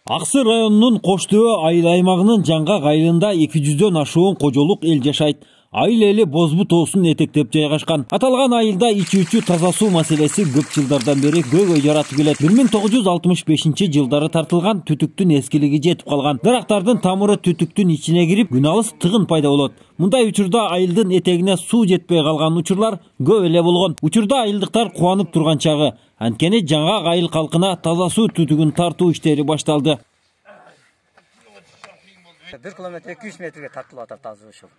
Аксы районунун Коштөө айыл аймагынын жаңгак айылында 200дөн ашуун кожолук эл жашайт. Айыл эли Бозбу тоосун этектеп жайгашкан. Аталган айылда ичүүчү таза суу маселеси көп жылдардан бери көйгөй жаратып келет. 1965-жылдары тартылган түтүктүн эскилиги жетип калган. Дарактардын тамыры түтүктүн ичине кирип, күн алыс тыгын пайда болот. Мындай учурда айылдын этегине суу жетпей калган учурлар көп эле болгон. Учурда айылдыктар кубанып турган чагы. Анткени жаңгак айыл калкына таза суу түтүгүн тартуу иштери башталды. 1 километр 200 метрге тартылып атат азыр ушул.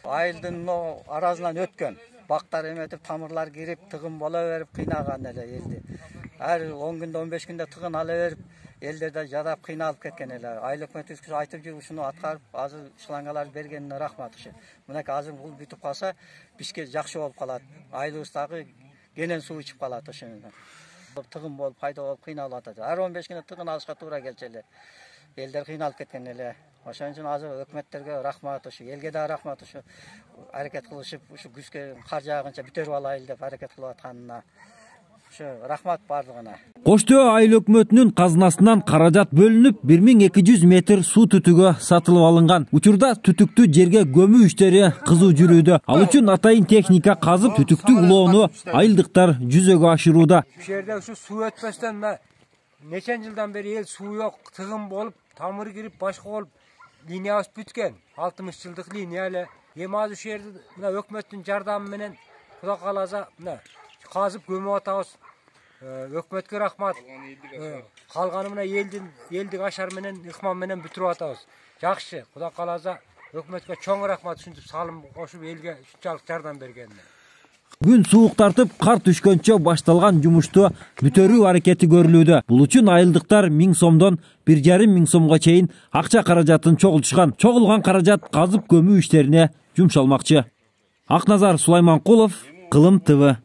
Айылдын аразынан өткөн бактар эметип, тамырлар кирип, тыгын боло берип кыйнаган эле элди. Ар 10 күндө 15 күндө тыгын ала берип, элдер да жадап кыйналып кеткен эле. Айыл өкмөтүбүз айтып жүр, ушуну аткарып, азыр шлангалар бергенине рахмат ушу. Мынакей азыр бул бүтүп калса, бизге жакшы болуп калат. Айылыбыз дагы кенен суу ичип калат ошону. Тыгын болуп, пайда болуп кыйналып атат. Ар 15 күндө тыгын алышка туура келчү эле. Элдер кыйналып кеткен эле. Ошон үчүн азыр өкмөттөргө рахмат, ушу элге да рахмат, ушу аракет кылышып, ушу күзгө кар жаагынча бүтөрүп алайлы деп аракет кылып атканына. Ушу рахмат бардыгына. Коштөө айыл өкмөтүнүн казынасынан каражат бөлүнүп, 1200 метр суу түтүгө сатылып алынган. Учурда түтүктү жерге көмүү иштери кызуу жүрүүдө. Ал үчүн атайын техника казып, түтүктү улоону айылдыктар жүзөгө ашырууда. Бу жерде ушу суу өтпөстөн нечен жылдан бери эл суу жок, тыгын болуп, тамыр кирип, башка болуп линиябыз бүткөн. 60 жылдык линия эле. Эми азыр ушул жерде мына өкмөттүн жардамы менен Кудай кааласа мына казып көмүп атабыз. Өкмөткө рахмат. Калганы мына элдик ашар менен, ыкман менен бүтүрүп атабыз. Жакшы, Кудай кааласа өкмөткө чоң рахмат ушинтип салым кошуп элге ушунчалык жардам бергенине. Күн суук тартып, кар түшкөнчө башталган жумушту бүтөрүү аракети көрүлүүдө. Бул үчүн айылдыктар 1000 сомдон 1,5 миң сомго чейин акча каражатын чогултушкан. Чогулган каражат казып көмүү иштерине жумшалмакчы. Акназар Сулайманкулов, Кылым ТВ.